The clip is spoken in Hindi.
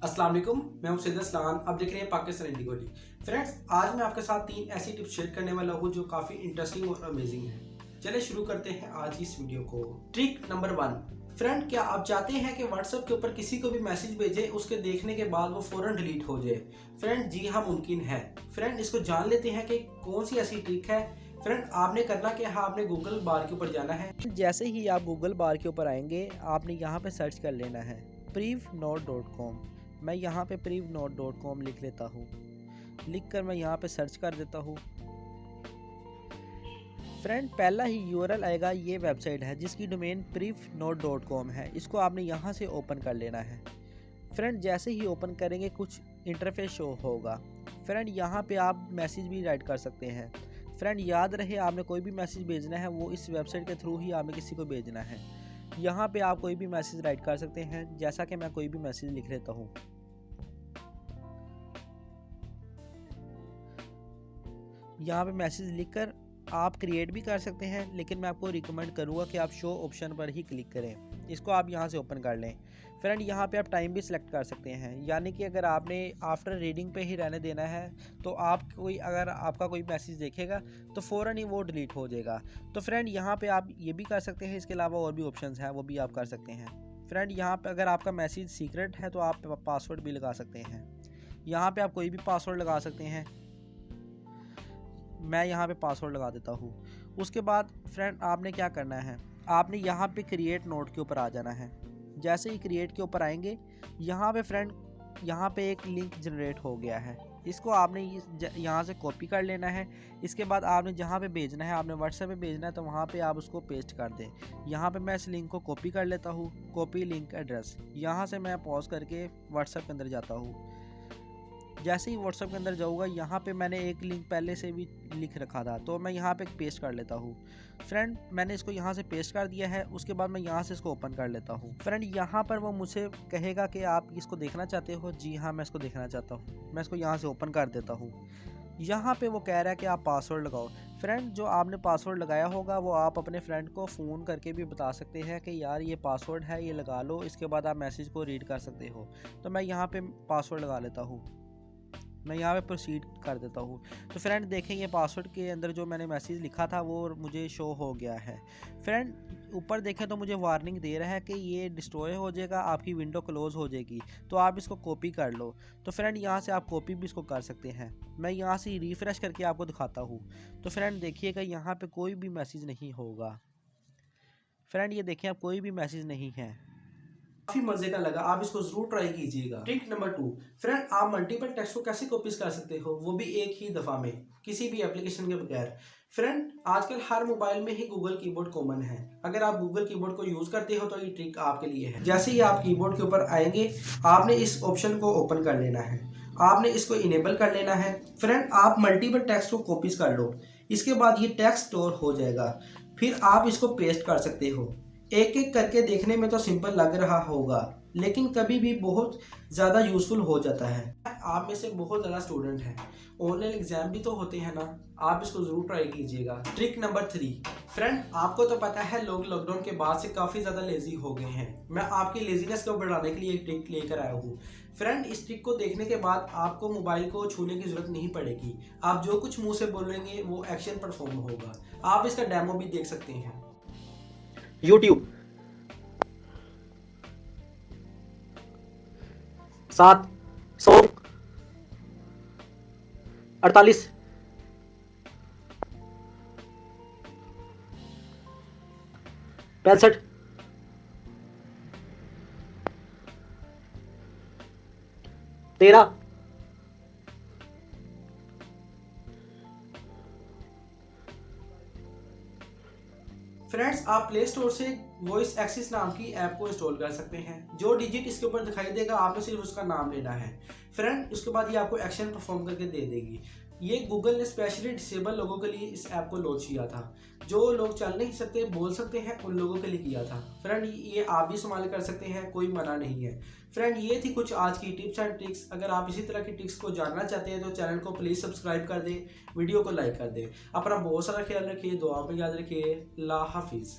अस्सलाम वालेकुम, मैं हूं सैयद असलान। आप देख रहे हैं पाकिस्तान इंडिगोली। फ्रेंड्स, आज मैं आपके साथ 3 ऐसी टिप्स शेयर करने वाला हूं जो काफ़ी इंटरेस्टिंग और अमेजिंग है। चलिए शुरू करते हैं आज की इस वीडियो को। Trick number 1। फ्रेंड, क्या आप चाहते हैं कि व्हाट्सएप के ऊपर किसी को भी मैसेज भेजें, उसके देखने के बाद वो फौरन डिलीट हो जाए? फ्रेंड, जी हाँ, मुमकिन है। फ्रेंड, इसको जान लेते हैं कि कौन सी ऐसी ट्रिक है। फ्रेंड, आपने करना क्या है, आपने गूगल बार के ऊपर जाना है। जैसे ही आप गूगल बार के ऊपर आएंगे, आपने यहाँ पे सर्च कर लेना है privnode.com। मैं यहाँ पे privnode.com लिख लेता हूँ। लिख कर मैं यहाँ पे सर्च कर देता हूँ। फ्रेंड, पहला ही यूआरएल आएगा, ये वेबसाइट है जिसकी डोमेन privnode.com है। इसको आपने यहाँ से ओपन कर लेना है। फ्रेंड, जैसे ही ओपन करेंगे कुछ इंटरफेस शो होगा। फ्रेंड, यहाँ पे आप मैसेज भी राइट कर सकते हैं। फ्रेंड, याद रहे, आपने कोई भी मैसेज भेजना है वो इस वेबसाइट के थ्रू ही आपने किसी को भेजना है। यहाँ पे आप कोई भी मैसेज राइट कर सकते हैं, जैसा कि मैं कोई भी मैसेज लिख लेता हूँ। यहाँ पे मैसेज लिखकर आप क्रिएट भी कर सकते हैं, लेकिन मैं आपको रिकमेंड करूँगा कि आप शो ऑप्शन पर ही क्लिक करें। इसको आप यहाँ से ओपन कर लें। फ्रेंड, यहाँ पे आप टाइम भी सिलेक्ट कर सकते हैं, यानी कि अगर आपने आफ्टर रीडिंग पे ही रहने देना है तो अगर आपका कोई मैसेज देखेगा तो फ़ौरन ही वो डिलीट हो जाएगा। तो फ्रेंड, यहाँ पे आप ये भी कर सकते हैं। इसके अलावा और भी ऑप्शंस हैं, वो भी आप कर सकते हैं। फ्रेंड, यहाँ पे अगर आपका मैसेज सीक्रेट है तो आप पासवर्ड भी लगा सकते हैं। यहाँ पे आप कोई भी पासवर्ड लगा सकते हैं। मैं यहाँ पे पासवर्ड लगा देता हूँ। उसके बाद फ्रेंड, आपने क्या करना है, आपने यहाँ पे क्रिएट नोट के ऊपर आ जाना है। जैसे ही क्रिएट के ऊपर आएंगे, यहाँ पे फ्रेंड, यहाँ पे एक लिंक जनरेट हो गया है। इसको आपने यहाँ से कॉपी कर लेना है। इसके बाद आपने जहाँ पे भेजना है, आपने व्हाट्सएप पे भेजना है, तो वहाँ पे आप उसको पेस्ट कर दें। यहाँ पे मैं इस लिंक को कॉपी कर लेता हूँ, कॉपी लिंक एड्रेस। यहाँ से मैं पॉज करके व्हाट्सएप के अंदर जाता हूँ। जैसे ही व्हाट्सएप के अंदर जाऊँगा, यहाँ पे मैंने एक लिंक पहले से भी लिख रखा था, तो मैं यहाँ पे पेस्ट कर लेता हूँ। फ्रेंड, मैंने इसको यहाँ से पेस्ट कर दिया है। उसके बाद मैं यहाँ से इसको ओपन कर लेता हूँ। फ्रेंड, यहाँ पर वो मुझसे कहेगा कि आप इसको देखना चाहते हो। जी हाँ, मैं इसको देखना चाहता हूँ। मैं इसको यहाँ से ओपन कर देता हूँ। यहाँ पे वो कह रहा है कि आप पासवर्ड लगाओ। फ्रेंड, जो आपने पासवर्ड लगाया होगा वो आप अपने फ्रेंड को फ़ोन करके भी बता सकते हैं कि यार ये पासवर्ड है, ये लगा लो। इसके बाद आप मैसेज को रीड कर सकते हो। तो मैं यहाँ पे पासवर्ड लगा लेता हूँ। मैं यहाँ पे प्रोसीड कर देता हूँ। तो फ्रेंड, देखें, ये पासवर्ड के अंदर जो मैंने मैसेज लिखा था वो मुझे शो हो गया है। फ्रेंड, ऊपर देखें तो मुझे वार्निंग दे रहा है कि ये डिस्ट्रॉय हो जाएगा, आपकी विंडो क्लोज हो जाएगी, तो आप इसको कॉपी कर लो। तो फ्रेंड, यहाँ से आप कॉपी भी इसको कर सकते हैं। मैं यहाँ से रिफ़्रेश करके आपको दिखाता हूँ। तो फ्रेंड, देखिएगा, यहाँ पर कोई भी मैसेज नहीं होगा। फ्रेंड, ये देखें, अब कोई भी मैसेज नहीं है। काफी मजे का लगा, आप इसको जरूर ट्राई कीजिएगा। Trick number 2। फ्रेंड, आप मल्टीपल टेक्स्ट को कैसे कॉपीज कर सकते हो, वो भी एक ही दफा में, किसी भी एप्लीकेशन के बगैर। फ्रेंड, आजकल हर मोबाइल में ही गूगल कीबोर्ड कॉमन है। अगर आप गूगल कीबोर्ड को यूज करते हो तो ये ट्रिक आपके लिए है। जैसे ही आप कीबोर्ड के ऊपर आएंगे, आपने इस ऑप्शन को ओपन कर लेना है। आपने इसको इनेबल कर लेना है। फ्रेंड, आप मल्टीपल टेक्स्ट को कॉपीज कर लो। इसके बाद ये टेक्स्ट स्टोर हो जाएगा। फिर आप इसको पेस्ट कर सकते हो। एक एक करके देखने में तो सिंपल लग रहा होगा, लेकिन कभी भी बहुत ज़्यादा यूज़फुल हो जाता है। आप में से बहुत ज़्यादा स्टूडेंट हैं, ऑनलाइन एग्जाम भी तो होते हैं ना, आप इसको ज़रूर ट्राई कीजिएगा। Trick number 3। फ्रेंड, आपको तो पता है लोग लॉकडाउन के बाद से काफ़ी ज़्यादा लेजी हो गए हैं। मैं आपकी लेजीनेस को बढ़ाने के लिए एक ट्रिक लेकर आया हूँ। फ्रेंड, इस ट्रिक को देखने के बाद आपको मोबाइल को छूने की ज़रूरत नहीं पड़ेगी। आप जो कुछ मुँह से बोलेंगे वो एक्शन परफॉर्म होगा। आप इसका डेमो भी देख सकते हैं। YouTube 7 100 48 65 13 फ्रेंड्स, आप प्ले स्टोर से वॉइस एक्सिस नाम की ऐप को इंस्टॉल कर सकते हैं। जो डिजिट इसके ऊपर दिखाई देगा, आपने सिर्फ उसका नाम लेना है। फ्रेंड, उसके बाद ये आपको एक्शन परफॉर्म करके दे देगी। ये गूगल ने स्पेशली डिसेबल लोगों के लिए इस ऐप को लॉन्च किया था। जो लोग चल नहीं सकते, बोल सकते हैं, उन लोगों के लिए किया था। फ्रेंड, ये आप भी इस्तेमाल कर सकते हैं, कोई मना नहीं है। फ्रेंड, ये थी कुछ आज की टिप्स एंड ट्रिक्स। अगर आप इसी तरह की ट्रिक्स को जानना चाहते हैं तो चैनल को प्लीज़ सब्सक्राइब कर दें, वीडियो को लाइक कर दें। अपना बहुत सारा ख्याल रखिए, दुआ में याद रखिए। अल्लाह हाफिज़।